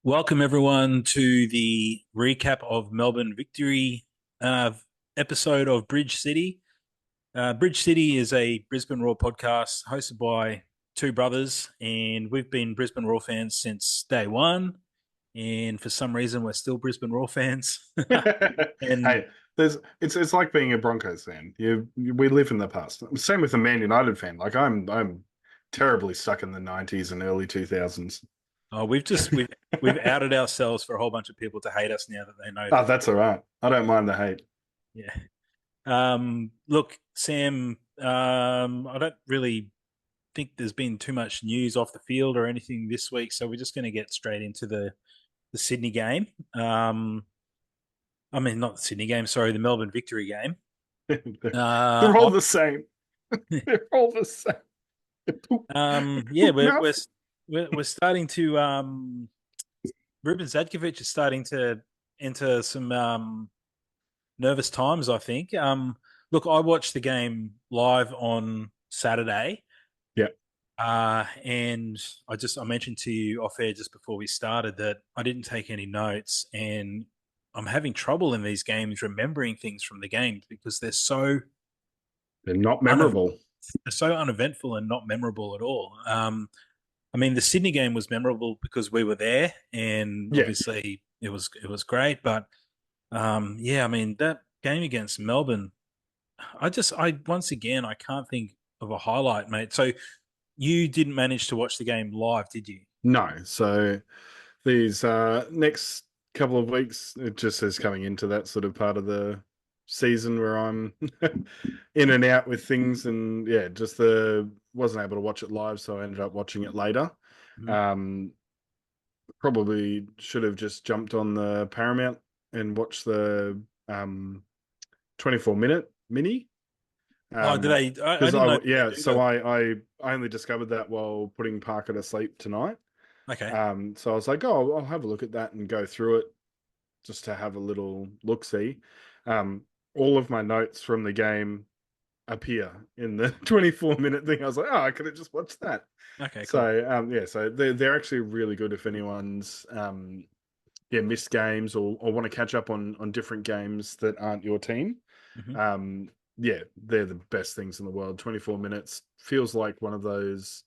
Welcome everyone to the recap of Melbourne Victory episode of Bridge City. Bridge City is a Brisbane Roar podcast hosted by two brothers, and we've been Brisbane Roar fans since day one. And for some reason, we're still Brisbane Roar fans. And Hey, it's like being a Broncos fan. We live in the past. Same with a Man United fan. Like I'm terribly stuck in the 90s and early 2000s. we've outed ourselves for a whole bunch of people to hate us now that they know Oh, that. that's all right. I don't mind the hate. Yeah. Look, Sam. I don't really think there's been too much news off the field or anything this week, so we're just going to get straight into the Sydney game. I mean, not the Sydney game, sorry, the Melbourne Victory game. They're all Uh, the same. They're all the same. Poop, yeah, poop we're mouth. we're we're starting to Ruben Zadkovich is starting to enter some nervous times, I think. Look, I watched the game live on Saturday. Yeah. And I mentioned to you off air just before we started that I didn't take any notes, and I'm having trouble in these games remembering things from the games because They're not unev- memorable. they're so uneventful and not memorable at all. I mean, the Sydney game was memorable because we were there, and Yeah. obviously it was great. But yeah, I mean that game against Melbourne, I once again I can't think of a highlight, mate. So you didn't manage to watch the game live, did you? No. So these next couple of weeks, it just is coming into that sort of part of the season where I'm in and out with things, and yeah, just the wasn't able to watch it live, so I ended up watching it later. Mhm. Um, Probably should have just jumped on the Paramount and watched the 24-minute mini. Oh, did I Because didn't know they yeah, do so that. I only discovered that while putting Parker to sleep tonight. Okay. So I was like, oh, I'll have a look at that and go through it just to have a little look see. Um, all of my notes from the game appear in the 24-minute thing. I was like, oh, I could have just watched that. Okay, cool. So yeah, so they're actually really good if anyone's yeah, missed games or want to catch up on different games that aren't your team. Hmm. Um, yeah, they're the best things in the world. 24 minutes feels like one of those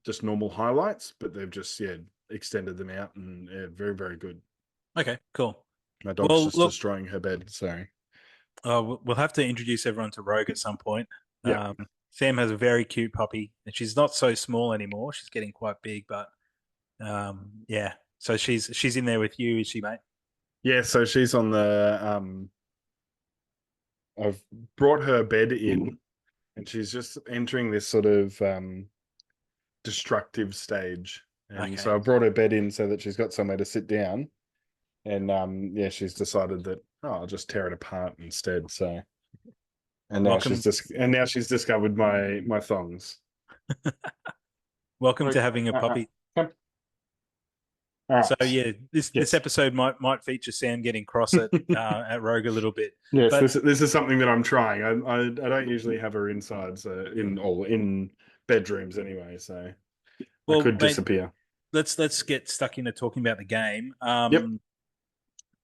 just normal highlights, but they've just yeah extended them out and yeah, very very good. Okay, cool. My dog's Well, just look, destroying her bed. Sorry. we'll have to introduce everyone to Rogue at some point. Yeah. Um, Sam has a very cute puppy, and she's not so small anymore. She's getting quite big, but yeah. So she's in there with you, is she, mate? Yeah, so she's on the I've brought her bed in and she's just entering this sort of destructive stage. And Okay. so I brought her bed in so that she's got somewhere to sit down. And yeah, she's decided that oh, I'll just tear it apart instead. So Welcome, and now she's discovered my thongs. welcome Like, to having a puppy. come. All So right. yeah, this Yes. episode might feature Sam getting cross at Rogue a little bit, Yes, but this is something that I'm trying. I don't usually have her inside, so in bedrooms anyway. So I well, could mate, disappear. let's get stuck into talking about the game. Yep.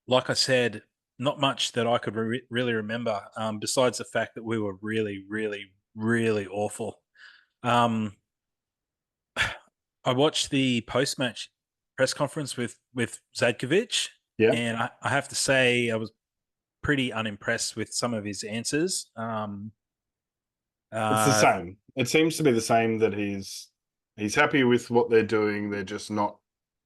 Like I said, not much that I could really remember, besides the fact that we were really, really, really awful. Um, I watched the post match press conference with Zadkovich, Yeah. and I have to say I was pretty unimpressed with some of his answers. It's the Uh, same. It seems to be the same that he's happy with what they're doing. They're just not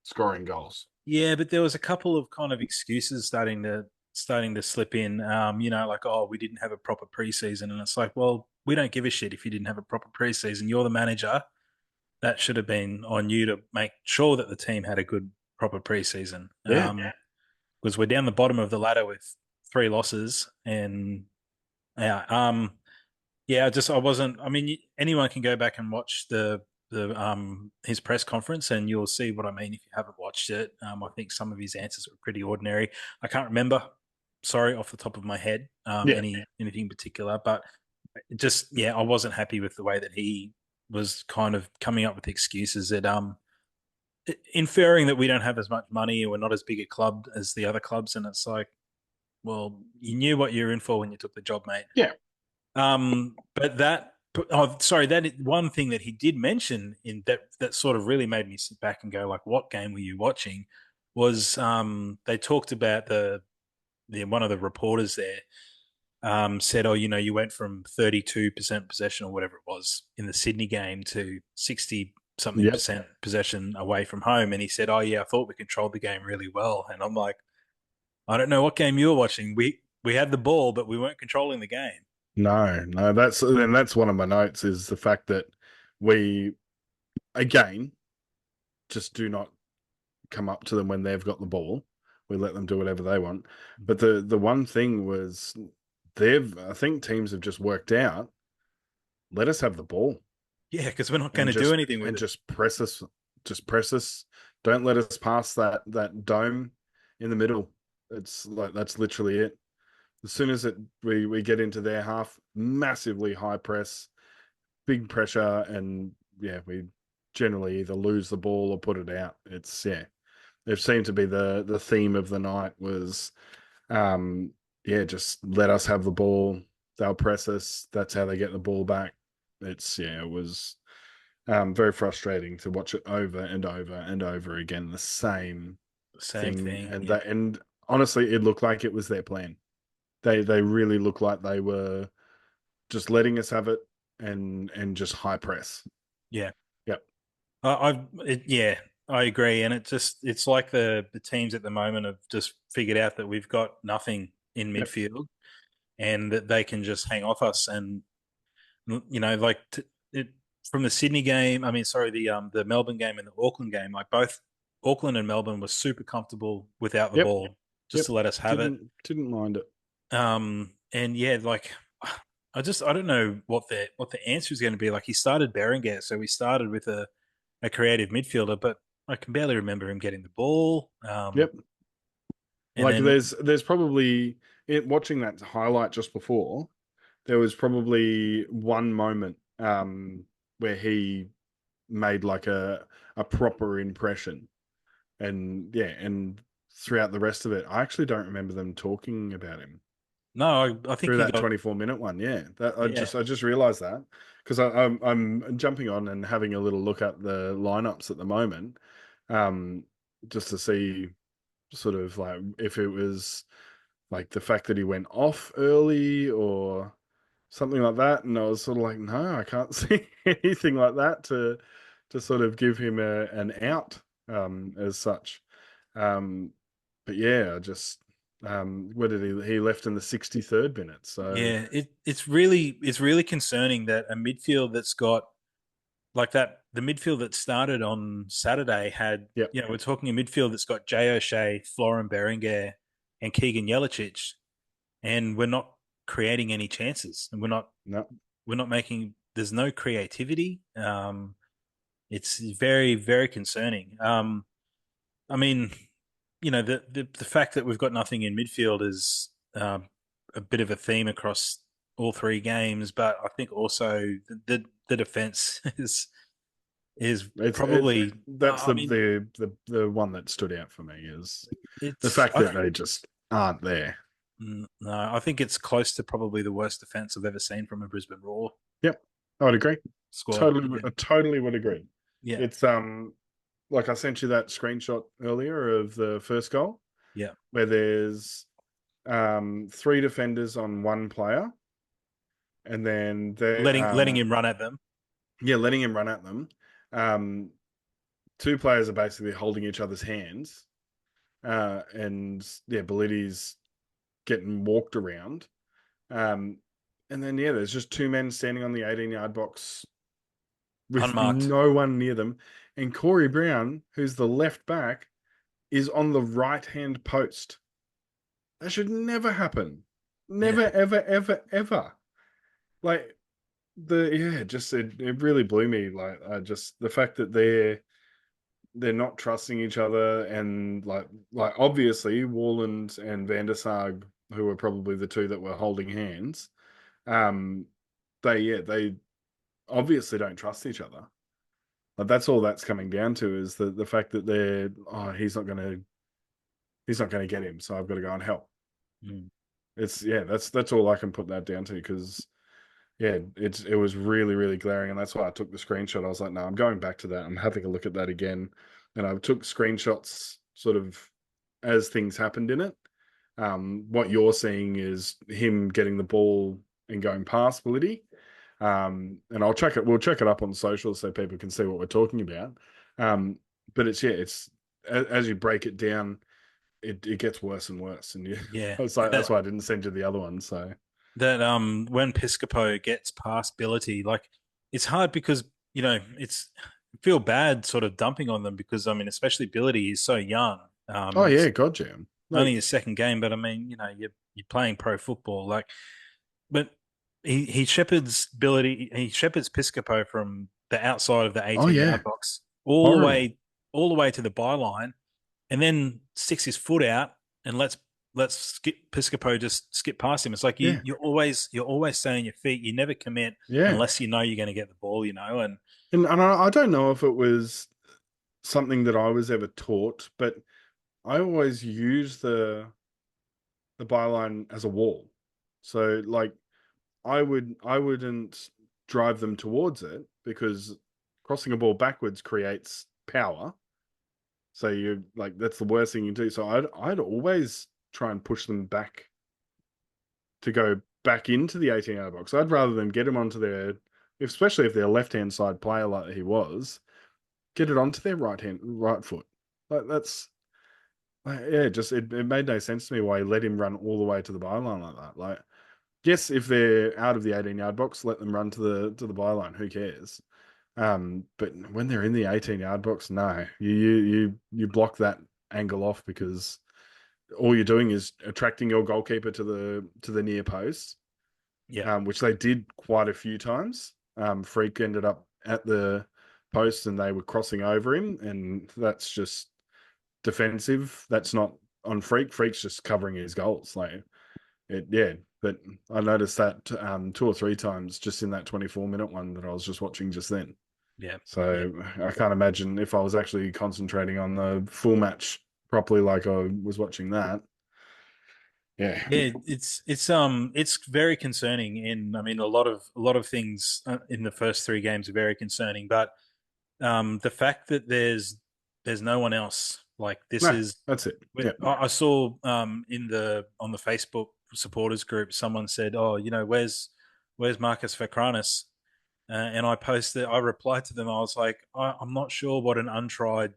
scoring goals. yeah, but there was a couple of kind of excuses starting to slip in. Like, oh, we didn't have a proper preseason, and it's like, well, we don't give a shit if you didn't have a proper preseason. You're the manager. That should have been on you to make sure that the team had a good proper preseason. Yeah. Because we're down the bottom of the ladder with three losses, and yeah, yeah, I wasn't. I mean, anyone can go back and watch the his press conference, and you'll see what I mean if you haven't watched it. I think some of his answers were pretty ordinary. I can't remember, sorry, off the top of my head, Yeah. anything particular, but just yeah, I wasn't happy with the way that he was kind of coming up with excuses that inferring that we don't have as much money and we're not as big a club as the other clubs, and it's like, well, you knew what you were in for when you took the job, mate. Yeah. But that, oh, sorry, that one thing that he did mention in that sort of really made me sit back and go, like, what game were you watching? Was they talked about the one of the reporters there said, oh, you went from 32% possession or whatever it was in the Sydney game to 60 something Yep. percent possession away from home. And he said, oh, yeah, I thought we controlled the game really well. And I'm like, I don't know what game you were watching. We had the ball, but we weren't controlling the game. No, no, that's one of my notes is the fact that we again just do not come up to them when they've got the ball. We let them do whatever they want. But the one thing was I think teams have just worked out, let us have the ball Yeah, because we're not going and to do just anything with and it. just press us. Don't let us pass that dome in the middle. It's like that's literally it. As soon as we get into their half, massively high press, big pressure, and yeah, we generally either lose the ball or put it out. It's yeah, it seemed to be the theme of the night was yeah, just let us have the ball. They'll press us. That's how they get the ball back. It's yeah, it was very frustrating to watch it over and over and over again, the same Same thing, thing. and Yeah. that and honestly, it looked like it was their plan. They really looked like they were just letting us have it and just high press. Yeah. Yep. Yeah, I agree. And it's like the teams at the moment have just figured out that we've got nothing in Yep. midfield and that they can just hang off us. And like it, from the Sydney game, I mean, sorry, the Melbourne game and the Auckland game, like both Auckland and Melbourne were super comfortable without the Yep. ball, just Yep. to let us have it. Didn't mind it. And yeah, like I don't know what the answer is going to be. Like he started Berenguer, so we started with a creative midfielder, but I can barely remember him getting the ball. Yep. And Like then there's probably watching that highlight just before, there was probably one moment where he made like a proper impression. And yeah, and throughout the rest of it, I actually don't remember them talking about him no, I think through he that got 24-minute one. Yeah, that yeah, I just realized that because I'm jumping on and having a little look at the lineups at the moment, um, just to see sort of like if it was like the fact that he went off early or something like that. And I was sort of like, no, I can't see anything like that to sort of give him an out as such. Um, but yeah, I just where did he left in the 63rd minute? So yeah. It's really concerning that a midfield that's got like that the midfield that started on Saturday had yeah, we're talking a midfield that's got Jay O'Shea, Florin Berenguer, and Keegan Jelicic, and we're not creating any chances, and no, we're not making. There's no creativity. It's very very concerning. I mean, the fact that we've got nothing in midfield is a bit of a theme across all three games, but I think also the defense is it's probably. that's I mean, the one that stood out for me is the it's. fact that they just aren't there. No, I think it's close to probably the worst defense I've ever seen from a Brisbane Roar Yep, I would agree. squad. Yeah, I totally would agree. yeah, It's like I sent you that screenshot earlier of the first goal yeah. where there's three defenders on one player, and then they Letting him run at them. yeah, letting him run at them. Um, two players are basically holding each other's hands, and yeah, Belletti's getting walked around. Um, and then yeah, there's just two men standing on the 18-yard box with Unmarked. no one near them, and Corey Brown, who's the left back, is on the right hand post. That should never happen. Yeah, Never, ever, ever, ever. Like yeah, just it really blew me. Like just the fact that they're not trusting each other, and like obviously Warland and Van der Sarg, who were probably the two that were holding hands, um, they obviously don't trust each other. Like that's all that's coming down to is the fact that he's not gonna get him, so I've got to go and help. Mm. It's yeah, that's all I can put that down to because yeah, it was really, really glaring, and that's why I took the screenshot. I was like, no, I'm going back to that. I'm having a look at that again, and I took screenshots sort of as things happened in it. What you're seeing is him getting the ball and going past Blitty. And I'll check it. We'll check it up on social so people can see what we're talking about. Um, but it's yeah, it's as you break it down, it gets worse and worse. And you, Yeah, it's like that that's why I didn't send you the other one. So when Piscopo gets past Ability, like it's hard because it's I feel bad sort of dumping on them because I mean, especially Ability, he's so young. oh It's yeah, God jam. only Like his second game, but I mean, you're playing pro football, like, but he shepherds Ability, he shepherds Piscopo from the outside of the oh 18-yard yeah, box horrible. all the way to the byline, and then sticks his foot out and let's skip Piscopo just skip past him. It's like Yeah, you're always staying on your feet. You never commit yeah. unless you know you're going to get the ball, and And I don't know if it was something that I was ever taught, but I always use the byline as a wall. So like I wouldn't drive them towards it because crossing a ball backwards creates power. So you like that's the worst thing you do. So I'd always try and push them back to go back into the 18-yard box. I'd rather them get him onto their, especially if they're a left-hand side player like he was, get it onto their right foot. Like that's yeah, just it made no sense to me why he let him run all the way to the byline like that. Like, yes, if they're out of the 18-yard box, let them run to the byline. Who cares? But when they're in the 18-yard box, no, you block that angle off because all you're doing is attracting your goalkeeper to the near post, yeah, which they did quite a few times. Freak ended up at the post and they were crossing over him, and that's just defensive. That's not on Freak. Freak's just covering his goals. Like it, yeah. But I noticed that two or three times just in that 24-minute one that I was just watching just then. yeah, yeah. So I can't imagine if I was actually concentrating on the full match properly, like I was watching that. Yeah, Yeah, it's very concerning, and I mean a lot of things in the first three games are very concerning. But the fact that there's no one else like this no, is. that's it. Yeah, I saw in the on the Facebook supporters group someone said, "Oh, where's Marcus Vakranis?" And I replied to them. I was like, I'm not sure what an untried,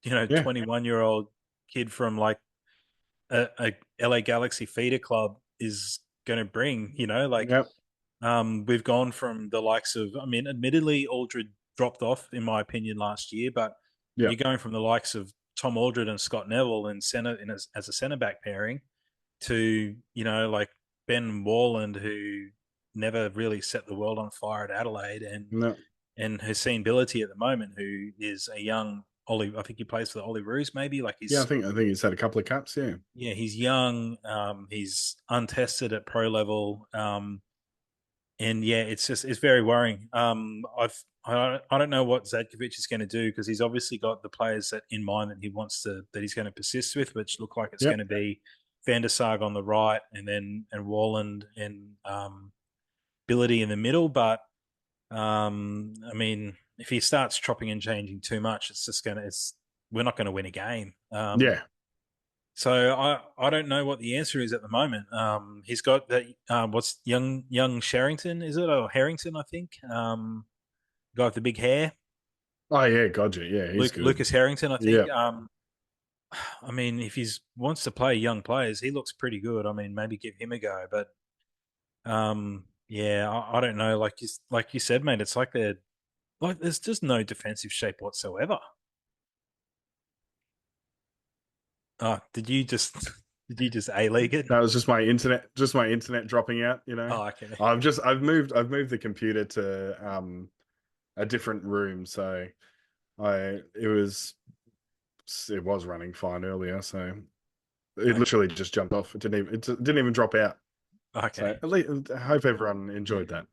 yeah, 21-year-old kid from like a LA Galaxy feeder club is going to bring. Like yeah, we've gone from the likes of, I mean, admittedly, Aldred dropped off, in my opinion, last year, but yeah. you're going from the likes of Tom Aldred and Scott Neville as a centre back pairing to, like Ben Warland, who never really set the world on fire at Adelaide No, and Hussein Billity at the moment, who is a young Ollie. I think he plays for the Ollie Roos, maybe. Like yeah. he's I think he's had a couple of caps. Yeah, yeah, he's young. He's untested at pro level. And yeah, it's very worrying. I don't know what Zadkovich is going to do because he's obviously got the players in mind that he's going to persist with, which look like it's going yep, to be Van der Sar on the right, and Walland and Billity in the middle. But I mean, if he starts chopping and changing too much, it's we're not going to win a game. yeah. So I don't know what the answer is at the moment. He's got that what's young Sherrington, is it, or Harrington, I think. Guy with the big hair, Oh yeah, gotcha. Yeah, he's good. Lucas Harrington, I think. Yeah, I mean, if he wants to play young players, he looks pretty good. I mean, maybe give him a go. But yeah, I don't know. Like you said, mate, it's like there's just no defensive shape whatsoever. Oh, did you just A League it? that was just my internet dropping out. You know, Oh, okay. I've moved the computer to a different room, so I it was running fine earlier, so it Okay. literally just jumped off. It didn't even drop out. So Okay. at least I hope everyone enjoyed that.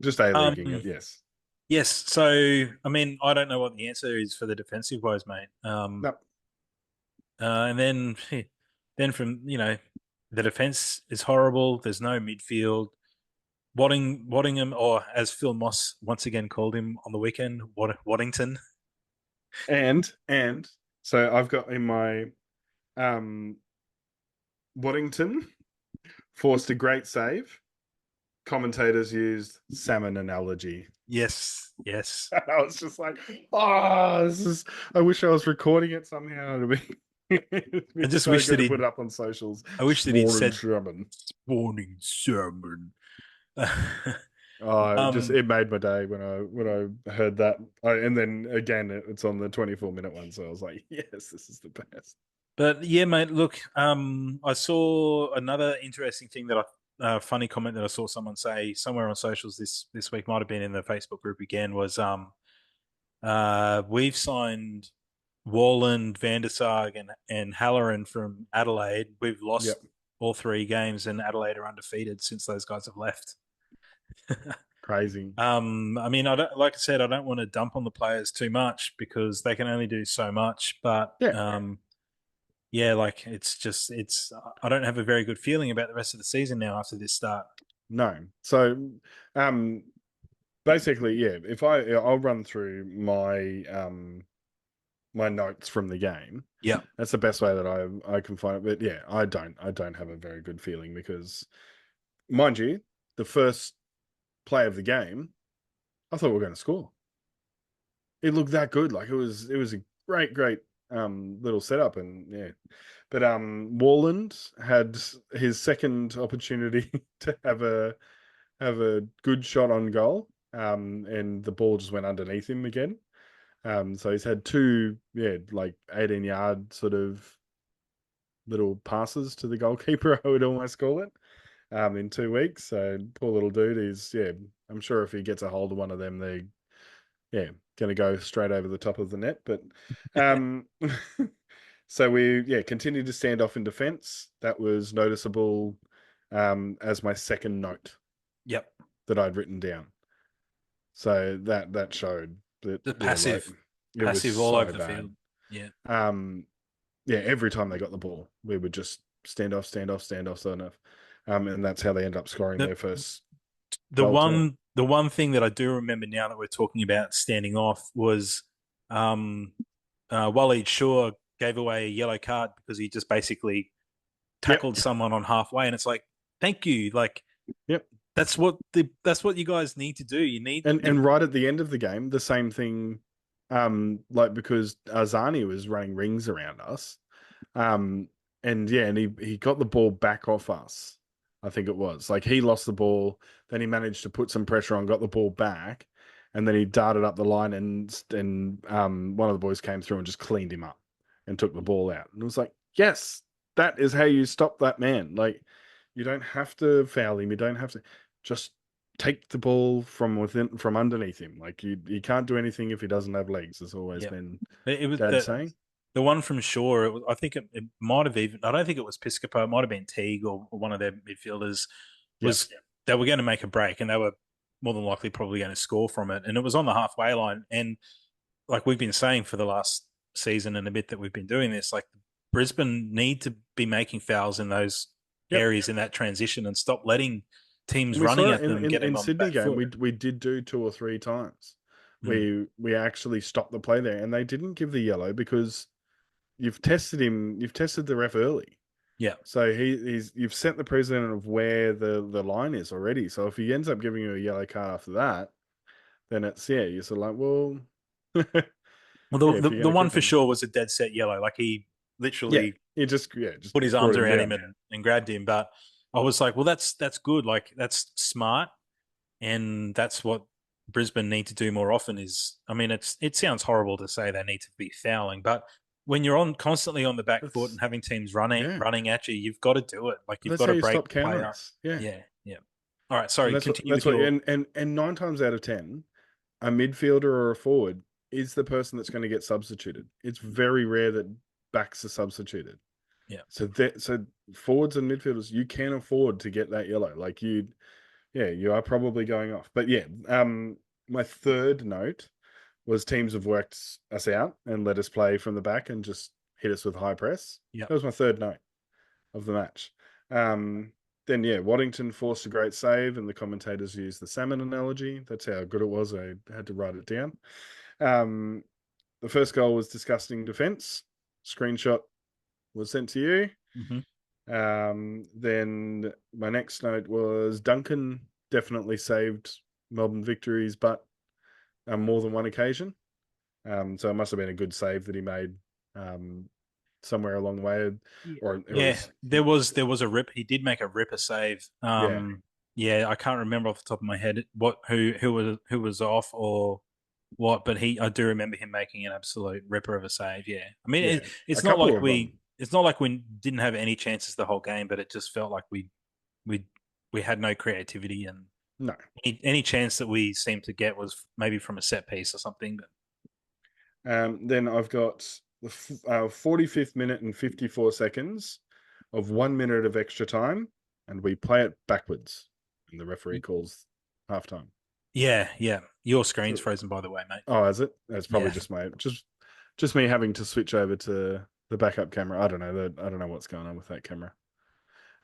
Just a leaguing it, Um, yes. Yes. So, I mean, I don't know what the answer is for the defensive woes, mate. No. And then, then from the defense is horrible. There's no midfield. Waddingham, or as Phil Moss once again called him on the weekend, Waddington. And so I've got in my Waddington forced a great save. Commentators used salmon analogy. Yes, yes. I was just like, oh, this is. I wish I was recording it somehow. It'd I be just so wish good that to put he. it up on socials. I wish that he'd Sworn said Sherman. "spawning sermon." Oh, um, it made my day when I heard that. And then again, it's on the 24-minute one, so I was like, yes, this is the best. but yeah, mate. Look, I saw another interesting thing that funny comment that I saw someone say somewhere on socials this week, might have been in the Facebook group again, was we've signed Warland, Van der Sarg, and Halloran from Adelaide. We've Yep, lost all three games, and Adelaide are undefeated since those guys have left. crazy. I mean, I don't, like I said, I don't want to dump on the players too much because they can only do so much. But Yeah, yeah, like it's. I don't have a very good feeling about the rest of the season now after this start. no. So, um, basically, yeah. If I'll run through my notes from the game. Yeah, That's the best way that I can find it. But yeah, I don't have a very good feeling because, mind you, the first play of the game, I thought we were going to score. It looked that good. Like it was a great little setup, and yeah. But Warland had his second opportunity to have a good shot on goal. And the ball just went underneath him again. So he's had two, yeah, like 18-yard sort of little passes to the goalkeeper, I would almost call it, in 2 weeks. So poor little dude. Yeah, I'm sure if he gets a hold of one of them, they, yeah, going to go straight over the top of the net. But, um, so we, yeah, continue to stand off in defence. That was noticeable, as my second note yep. that I'd written down. So that showed that, The yeah, like it was passive all over so the bad. field. Yeah. Um, yeah, every time they got the ball, we would just stand off, stand off, stand off, stand off. And that's how they end up scoring The their first the goal too. one thing that I do remember now that we're talking about standing off was um, Waleed Shaw gave away a yellow card because he just basically Yep, tackled someone on halfway, and it's like, thank you, like yep. that's what you guys need to do. You need And right at the end of the game, the same thing, like because Azani was running rings around us. Um, and yeah, and he got the ball back off us. I think it was like he lost the ball, then he managed to put some pressure on, got the ball back, and then he darted up the line, and one of the boys came through and just cleaned him up and took the ball out. And it was like, yes, that is how you stop that man. Like you don't have to foul him, you don't have to just take the ball from underneath him. Like you can't do anything if he doesn't have legs. It's always yeah. been It was Dad saying. the one from Shaw. I think it might have even. I don't think it was Piscopo. It might have been Teague or one of their midfielders. Yeah. Was they were going to make a break and they were more than likely probably going to score from it, and it was on the halfway line. And like we've been saying for the last season and a bit that we've been doing this, like Brisbane need to be making fouls in those Yep. areas in that transition and stop letting teams And we running saw it at in, them in, get them in on the Sydney back game. foot. We did do two or three times. Mm. We actually stopped the play there, and they didn't give the yellow because you've tested him. You've tested the ref early, Yeah. so you've set the precedent of where the line is already. So if he ends up giving you a yellow card after that, then it's yeah. You're sort of like, well, Well, yeah. If the you're the going to one kick for him, sure was a dead set yellow. Like he yeah, literally he just put his brought arms him around him down. and grabbed him. But I was like, well, that's good. Like that's smart, and that's what Brisbane need to do more often. Is I mean, it sounds horrible to say they need to be fouling, but when you're on constantly on the back foot and That's having teams yeah. running at you, you've got to do it. Like you've That's got how to you break stop the play up. counters. Yeah. Yeah, yeah. All right, And sorry. that's what Continue that's with what your. and 9 times out of 10, a midfielder or a forward is the person that's going to get substituted. It's very rare that backs are substituted. Yeah, So forwards and midfielders, you can afford to get that yellow. Like yeah, you are probably going off. But yeah, my third note was teams have worked us out and let us play from the back and just hit us with high press. Yep. That was my third note of the match. Um, then yeah, Waddington forced a great save, and the commentators used the salmon analogy. That's how good it was. I had to write it down. Um, the first goal was disgusting defense. Screenshot was sent to you. Hmm. Then my next note was Duncan definitely saved Melbourne Victory's butt on more than one occasion. So it must have been a good save that he made um, somewhere along the way, or it Yeah, was there was a rip. He did make a ripper save. yeah, Yeah, I can't remember off the top of my head what who was off or what, but I do remember him making an absolute ripper of a save. Yeah, I mean yeah, a it's not couple like of them. we didn't have any chances the whole game, but it just felt like we we had no creativity, and No. any chance that we seemed to get was maybe from a set piece or something. But Then I've got the 45th minute and 54 seconds of 1 minute of extra time, and we play it backwards, and the referee calls halftime. yeah, yeah, your screen's So, frozen by the way, mate. oh, is it? That's probably Yeah. just my just me having to switch over to the backup camera. I don't know. I don't know what's going on with that camera.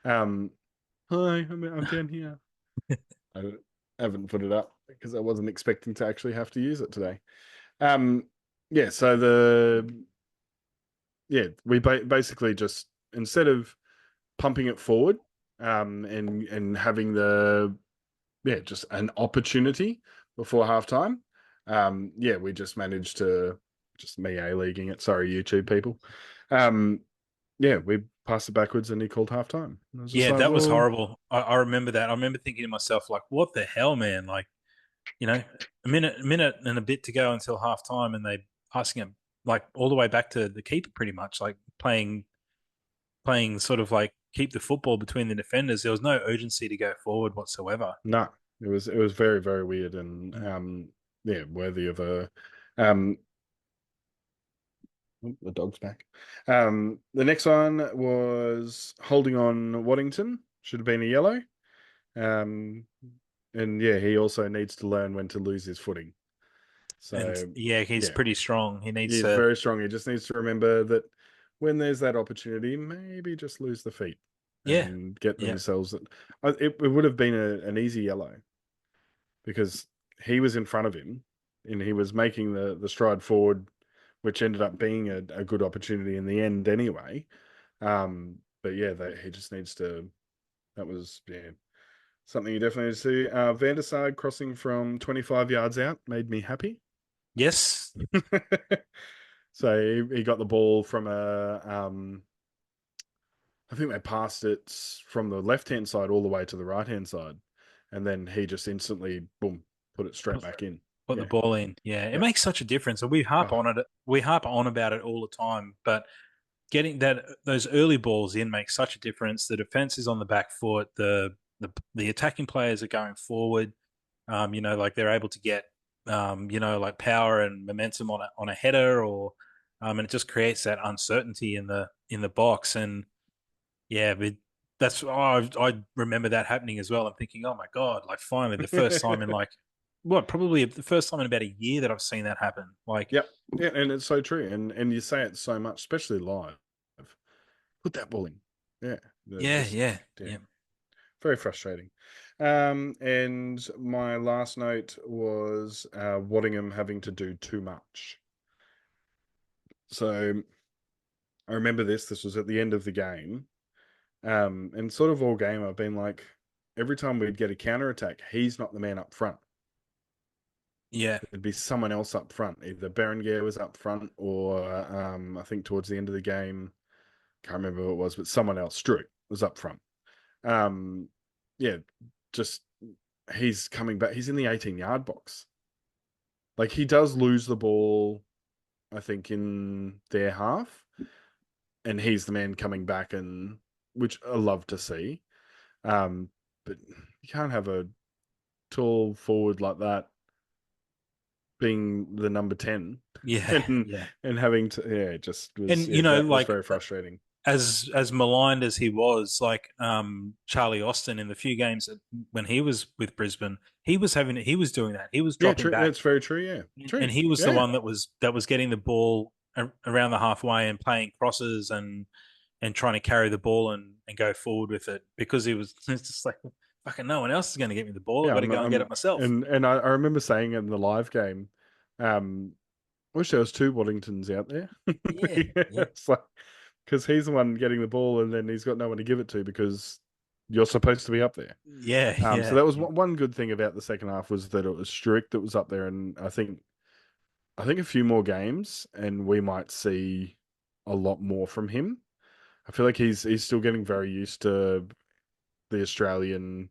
Um, hi, I'm down here. I haven't put it up because I wasn't expecting to actually have to use it today. Um, yeah. So we basically just instead of pumping it forward, and having just an opportunity before halftime. We just managed to just me a-leaguing it. Sorry, YouTube people. Um, we passed it backwards and he called halftime. I was just Yeah, like, that was well, horrible. I remember that. I remember thinking to myself, like, what the hell, man? Like, a minute and a bit to go until half time, and they passing it like all the way back to the keeper, pretty much, like playing sort of like keep the football between the defenders. There was no urgency to go forward whatsoever. no, it was very very weird and Mm. worthy of a um. The dog's back. The next one was holding on Waddington. Should have been a yellow. Um, and yeah, he also needs to learn when to lose his footing. And So yeah, he's yeah, pretty strong. He needs he's to. very strong. He just needs to remember that when there's that opportunity, maybe just lose the feet Yeah, and get yeah, themselves. It would have been an easy yellow because he was in front of him and he was making the stride forward, which ended up being a good opportunity in the end anyway. But yeah, he just needs to. That was something you definitely need to see. Van der Sar crossing from 25 yards out made me happy. yes, So he got the ball from I think they passed it from the left hand side all the way to the right hand side, and then he just instantly boom put it straight put, back in. put the Yeah, ball in. Yeah, it yeah. makes such a difference, and we harp Oh, on it. We harp on about it all the time, but getting those early balls in makes such a difference. The defense is on the back foot. The attacking players are going forward. Like they're able to get like power and momentum on a header, or and it just creates that uncertainty in the box. And yeah, but I remember that happening as well. I'm thinking, oh my god, like finally the first time in like what probably the first time in about a year that I've seen that happen. Like yep, yeah, and it's so true, and you say it so much, especially live. Put that ball in. Yeah, yeah, just yeah, yeah, yeah. very frustrating. And my last note was Waddingham having to do too much. So I remember this. This was at the end of the game. And sort of all game, I've been like, every time we'd get a counter attack, he's not the man up front. Yeah. It'd be someone else up front. Either Berenguer was up front, or I think towards the end of the game, can't remember who it was, but someone else, Struik, was up front. Um, yeah, just he's coming back. He's in the 18-yard box. Like he does lose the ball, I think, in their half, and he's the man coming back, and which I love to see. But you can't have a tall forward like that being the number 10 Yeah, and yeah. having to it just was And yeah, that was like very frustrating. as maligned as he was, like Charlie Austin in the few games when he was with Brisbane, he was doing that. He was Yeah, dropping true. back, That's very true. Yeah, and true. he was the Yeah, one that was getting the ball around the halfway and playing crosses and trying to carry the ball and go forward with it because he was it's just like fucking no one else is going to get me the ball. I've yeah. got to go and get it myself. And I remember saying in the live game, um, I wish there was two Waddingtons out there. Yeah, yeah, It's like because he's the one getting the ball, and then he's got no one to give it to because you're supposed to be up there. yeah, So yeah, that was yeah. one good thing about the second half was that it was strict that was up there, and I think a few more games, and we might see a lot more from him. I feel like he's still getting very used to the Australian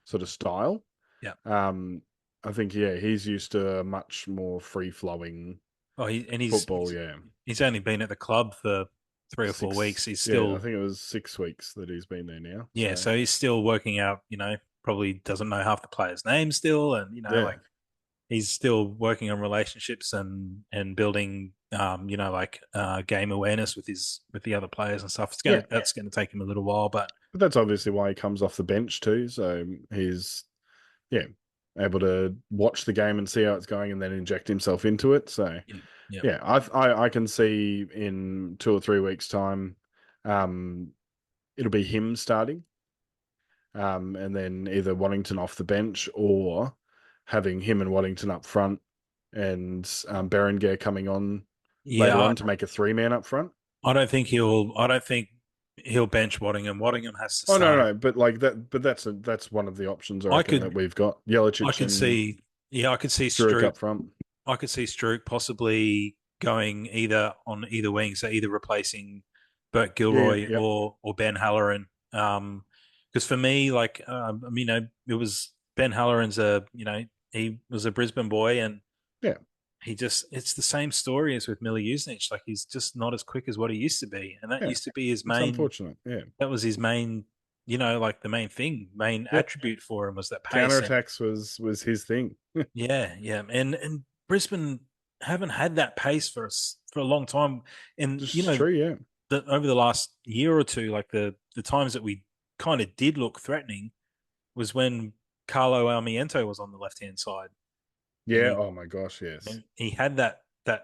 sort of style. Yeah. Um, I think yeah, he's used to a much more free flowing Oh, and football. Yeah, he's only been at the club for 3 or 4 weeks. He's yeah, I still think it was 6 weeks that he's been there now. yeah, So so he's still working out. Probably doesn't know half the players' names still, and yeah, like he's still working on relationships and building like game awareness with the other players and stuff. yeah, That's gonna take him a little while, but but that's obviously why he comes off the bench too. So he's yeah able to watch the game and see how it's going, and then inject himself into it. So yeah, yeah, yeah, I can see in 2 or 3 weeks' time, um, it'll be him starting, and then either Waddington off the bench or having him and Waddington up front, and Berenguer coming on later yeah. on to make a three-man up front. I don't think he'll bench Waddingham. Waddingham has to Oh no, start. no, but like that, but that's one of the options I I reckon that could we've got I Jelicic could and see yeah I could see Struik Stroop up front. I could see Strook possibly going either on either wing, so either replacing Bert Yeah, yeah, Gilroy yep, or Ben Halloran. Because for me, like it was Ben Halloran's he was a Brisbane boy, and yeah, it's the same story as with Millie Usnich. Like he's just not as quick as what he used to be, and that yeah. used to be his It's main. unfortunate. Yeah, That was his main. Like the main yep. attribute for him was that pace, and Counterattacks was his thing. yeah, yeah, and Brisbane haven't had that pace for us for a long time, and Just true. Yeah, over the last year or two, like the times that we kind of did look threatening was when Carlo Almiento was on the left hand side, and yeah. Oh my gosh, yes. he had that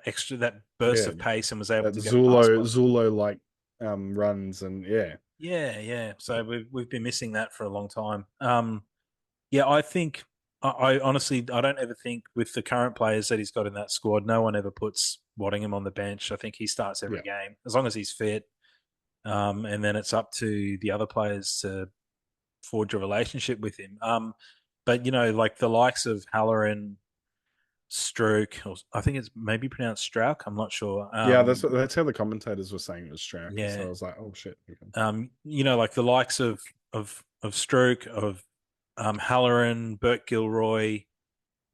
extra that burst Yeah, of pace and was able that to get past one. Zulo like runs and yeah, Yeah, yeah. So we've been missing that for a long time. Yeah, I think I honestly I don't ever think with the current players that he's got in that squad, no one ever puts Waddingham on the bench. I think he starts every yeah. game as long as he's fit. And then it's up to the other players to forge a relationship with him. But like the likes of Halloran, Stroke, or I think it's maybe pronounced Strauk. I'm not sure. Yeah, that's how the commentators were saying it was Strack. So I Yeah. was like, oh shit. Okay. Like the likes of Stroke, of Halloran, Bert Gilroy,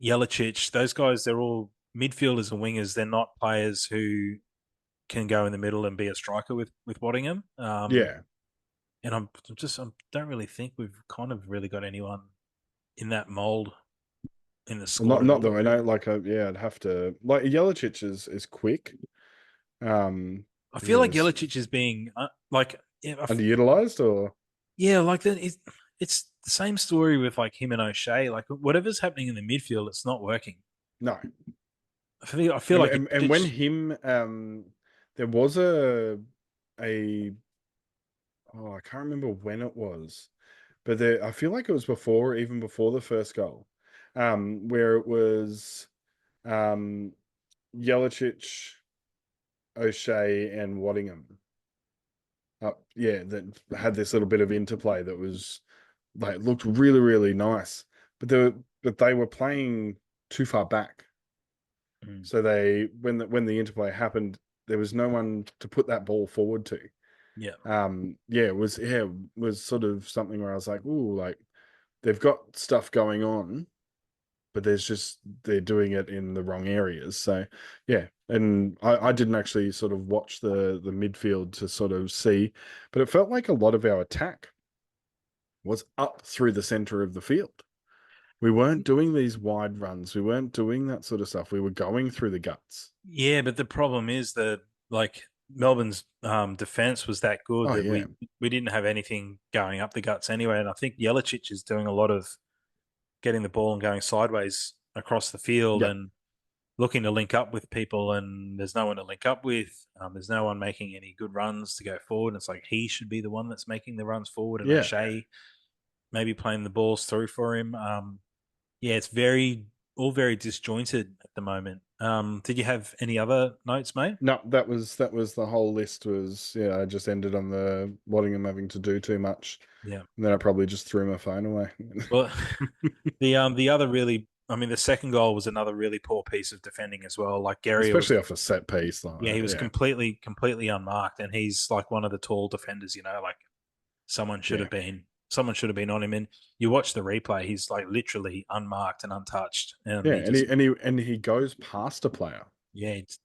Jelicic, those guys, they're all midfielders and wingers. They're not players who can go in the middle and be a striker with Waddingham. Yeah, And I don't really think we've kind of really got anyone in that mold in the well, squad at not that all, I know. really. Like, yeah, I'd have to like Jelicic is quick. Um, I feel like he's Jelicic is being like, yeah, underutilized, or yeah, like that. It's the same story with like him and O'Shea. Like whatever's happening in the midfield, it's not working. no. I feel like And when him, there was a oh, I can't remember when it was, but I feel like it was even before the first goal, where it was um, Jelicic, O'Shea, and Waddingham. Yeah, that had this little bit of interplay that was like looked really really nice, but they were playing too far back, Mm, so they when the interplay happened, there was no one to put that ball forward to. yeah. Yeah, it was sort of something where I was like, ooh, like they've got stuff going on, but they're doing it in the wrong areas. So yeah, and I didn't actually sort of watch the midfield to sort of see, but it felt like a lot of our attack was up through the center of the field. We weren't doing these wide runs. We weren't doing that sort of stuff. We were going through the guts. Yeah, but the problem is that like Melbourne's defense was that good Oh that yeah, we didn't have anything going up the guts anyway. And I think Jelacic is doing a lot of getting the ball and going sideways across the field yep, and looking to link up with people. And there's no one to link up with. There's no one making any good runs to go forward. It's like he should be the one that's making the runs forward, and yeah. O'Shea maybe playing the balls through for him. Yeah, it's very all very disjointed at the moment. Did you have any other notes, mate? No, that was the whole list. Was yeah, I just ended on the Waddingham having to do too much, Yeah. and then I probably just threw my phone away. Well, the other really, I mean, the second goal was another really poor piece of defending as well. Like Gary was, Especially off a set piece, yeah, he was yeah, completely unmarked, and he's like one of the tall defenders. Like yeah, someone should have been on him. And you watch the replay, he's like literally unmarked and untouched, and yeah, he just and he goes past a player.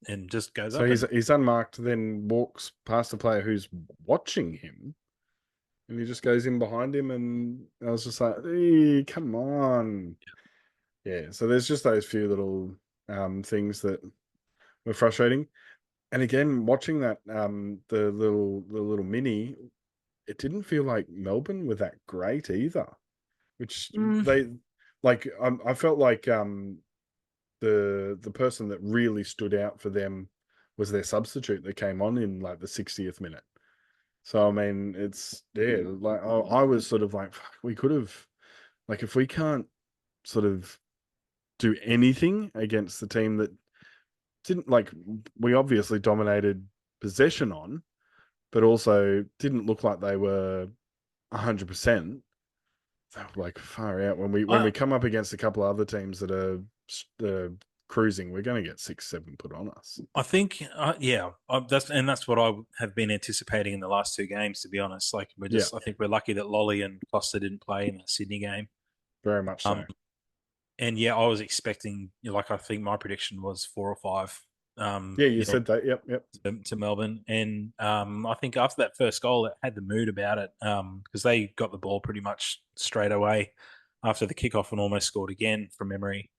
and just goes So up and he's unmarked, then walks past a player who's watching him, and he just goes in behind him, and I was just like, come on, yeah. So there's just those few little things that were frustrating. And again, watching that the little mini, it didn't feel like Melbourne were that great either. Which mm, they like. I felt like the person that really stood out for them was their substitute that came on in like the 60th minute. So I mean, it's yeah. Like I was sort of like, fuck, we could have like if we can't sort of do anything against the team that didn't like we obviously dominated possession on, but also didn't look like they were 100%. Like far out when we I come up against a couple of other teams that are cruising, we're going to get 6-7 put on us. I think, yeah, that's what I have been anticipating in the last two games. To be honest, like Yeah, I think we're lucky that Lolly and Costa didn't play in that Sydney game. very much Um, so. and yeah, I was expecting, like I think my prediction was 4 or 5. Yeah, you said that. Yep, yep. To Melbourne, and I think after that first goal, it had the mood about it because they got the ball pretty much straight away after the kickoff and almost scored again from memory.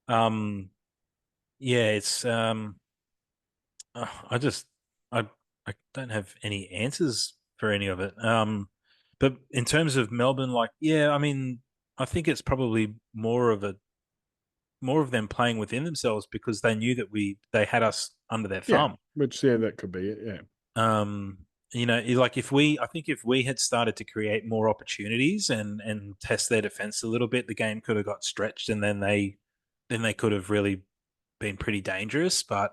Um, yeah, it's I just I I don't have any answers for any of it. But in terms of Melbourne, like yeah, I mean, I think it's probably more of them playing within themselves because they knew that they had us under their Yeah, thumb. which yeah, that could be it. Yeah, Um, like I think if we had started to create more opportunities and test their defense a little bit, the game could have got stretched, and then they could have really been pretty dangerous. But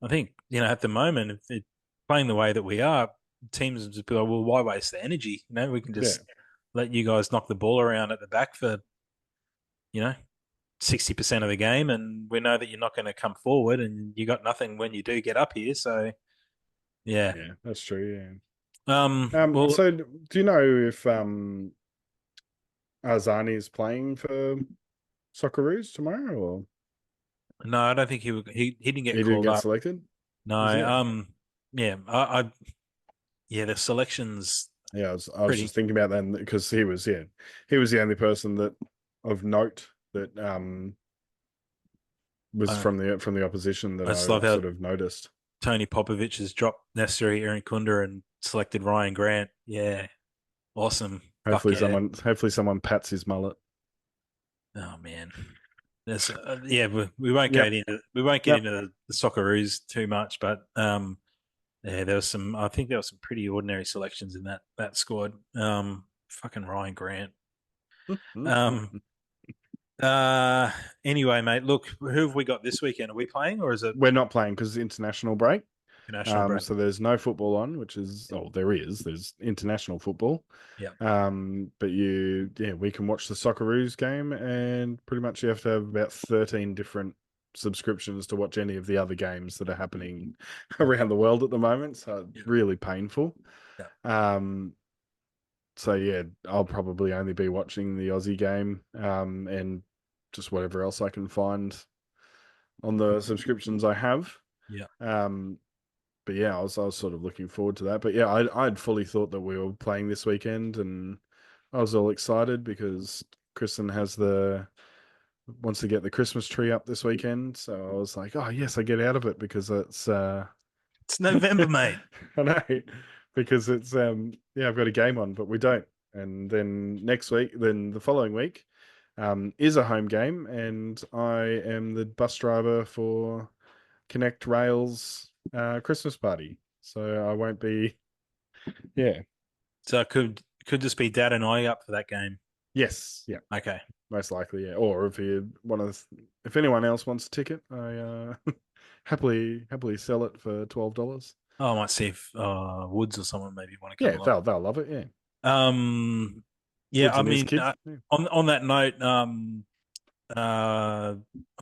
I think at the moment, if playing the way that we are, teams just be like, well, why waste the energy? We can yeah, just let you guys knock the ball around at the back for you know 60% of the game, and we know that you're not going to come forward, and you got nothing when you do get up here. So yeah. yeah. That's true. Yeah. Well, So do you know if Arzani is playing for Socceroos tomorrow, or no, I don't think he didn't get he didn't called get up. selected? No, Is he? yeah, yeah, the selection's Yeah, I was just pretty. thinking about that because he was the only person that of note that was Uh, from the opposition that I just love I how sort of noticed. Tony Popovich has dropped necessary Aaron Kunda and selected Ryan Grant. Yeah, awesome. Fuck Hopefully yeah. someone pats his mullet. Oh man, there's yeah, Yep, we won't get yep. into the Socceroos too much, but yeah, there was some. I think there were some pretty ordinary selections in that squad. Fucking Ryan Grant. Um, Uh, anyway, mate, look, who have we got this weekend? Are we playing or is it We're not playing because it's international break. international break? So there's no football on, which is there's international football. Yeah, But we can watch the Socceroos game, and pretty much you have to have about 13 different subscriptions to watch any of the other games that are happening around the world at the moment. So yeah, really painful. yeah, Um, so yeah, I'll probably only be watching the Aussie game, and just whatever else I can find on the subscriptions I have. yeah, Um, but yeah, I was sort of looking forward to that. But yeah, I'd fully thought that we were playing this weekend, and I was all excited because Kristen wants to get the Christmas tree up this weekend. So I was like, oh yes, I get out of it because it's It's November, mate. I know, because it's yeah, I've got a game on, but we don't. And then next week, then the following week, is a home game, and I am the bus driver for Connect Rail's Christmas party. So I won't be. Yeah. So could this be Dad and I up for that game? Yes. Yeah. Okay. Most likely. Yeah. Or if you want to, if anyone else wants a ticket, I happily sell it for $12. Oh, I might see if Woods or someone maybe want to come Yeah, along. they'll love it. Yeah. Um, yeah, Woods I and his mean, kid. Yeah. on that note, I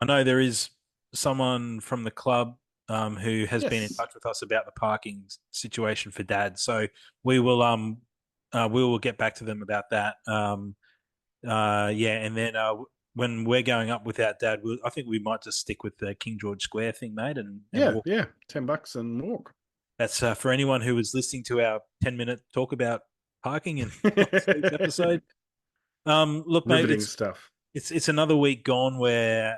know there is someone from the club who has been in Yes. touch with us about the parking situation for Dad. So we will we will get back to them about that. Yeah, and then when we're going up without Dad, I think we might just stick with the King George Square thing, mate, and Yeah. walk. Yeah. $10 and walk. That's for anyone who was listening to our 10-minute talk about parking in last week's episode. Look, mate, Riveting stuff. it's another week gone where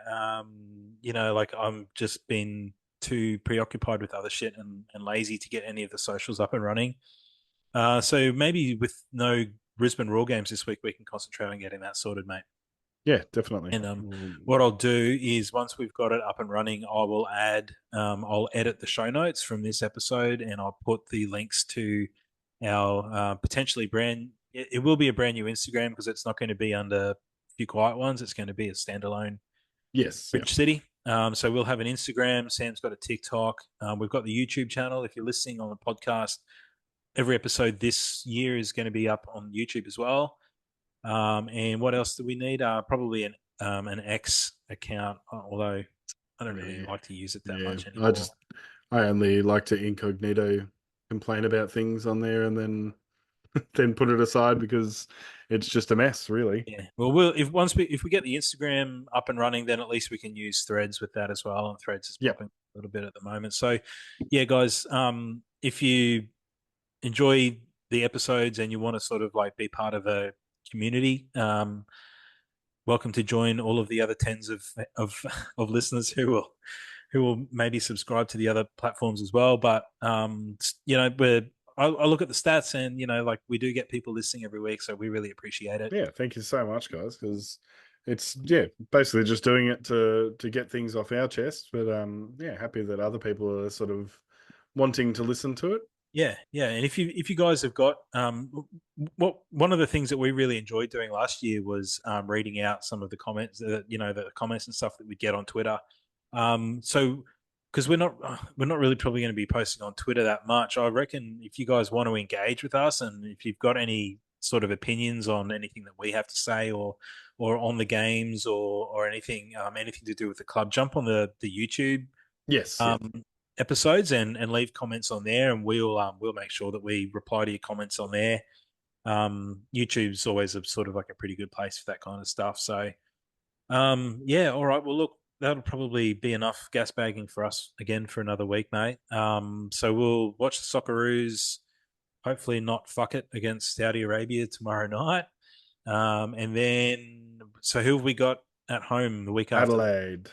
like I'm just been too preoccupied with other shit and lazy to get any of the socials up and running. So maybe with no Brisbane Roar games this week, we can concentrate on getting that sorted, mate. Yeah, definitely. And what I'll do is once we've got it up and running, I'll edit the show notes from this episode, and I'll put the links to our potentially it will be a brand new Instagram because it's not going to be under a few quiet ones. It's going to be a standalone Yes. Yeah. Bridge City. So we'll have an Instagram. Sam's got a TikTok. We've got the YouTube channel. If you're listening on the podcast, every episode this year is going to be up on YouTube as well. And what else do we need? Probably an X account, although I don't really Yeah. like to use it that Yeah. much anymore. I only like to incognito complain about things on there and then then put it aside because it's just a mess, really. Yeah. Well, if we get the Instagram up and running, then at least we can use Threads with that as well. And Threads is Yep. popping a little bit at the moment. So, yeah, guys, if you enjoy the episodes and you want to sort of like be part of a community, welcome to join all of the other tens of of listeners who will maybe subscribe to the other platforms as well. But I look at the stats, and like we do get people listening every week, so we really appreciate it. Yeah, thank you so much, guys, because it's yeah, basically just doing it to get things off our chest. But yeah, happy that other people are sort of wanting to listen to it. Yeah, yeah. And if you guys have got what one of the things that we really enjoyed doing last year was reading out some of the comments that the comments and stuff that we get on Twitter. So because we're not really probably going to be posting on Twitter that much. I reckon if you guys want to engage with us and if you've got any sort of opinions on anything that we have to say or on the games or anything to do with the club, jump on the YouTube Yes, yeah, um, episodes and leave comments on there, and we'll make sure that we reply to your comments on there. YouTube's always a sort of like a pretty good place for that kind of stuff. So yeah, all right. Well, look, that'll probably be enough gas bagging for us again for another week, mate. So we'll watch the Socceroos. Hopefully, not fuck it against Saudi Arabia tomorrow night. And then, so who have we got at home the week after? Adelaide,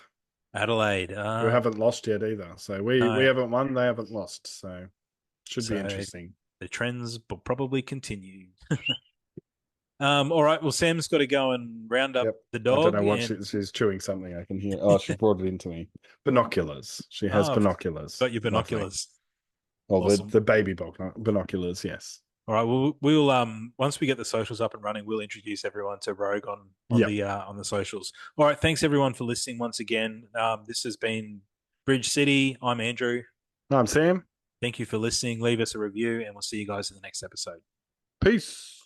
Adelaide. who haven't lost yet either. So we No. haven't won, they haven't lost. So should be So interesting. the trends will probably continue. All right. Well, Sam's got to go and round up Yep. the I don't dog. know what And she's chewing something. I can hear. Oh, she brought it into me. Binoculars. She has I've binoculars. got your Lovely. binoculars. Well, Awesome. the baby binoculars. Yes. All right. Well, we'll once we get the socials up and running, we'll introduce everyone to Rogue Yep. on the socials. All right. Thanks everyone for listening once again. This has been Bridge City. I'm Andrew. I'm Sam. Thank you for listening. Leave us a review, and we'll see you guys in the next episode. Peace.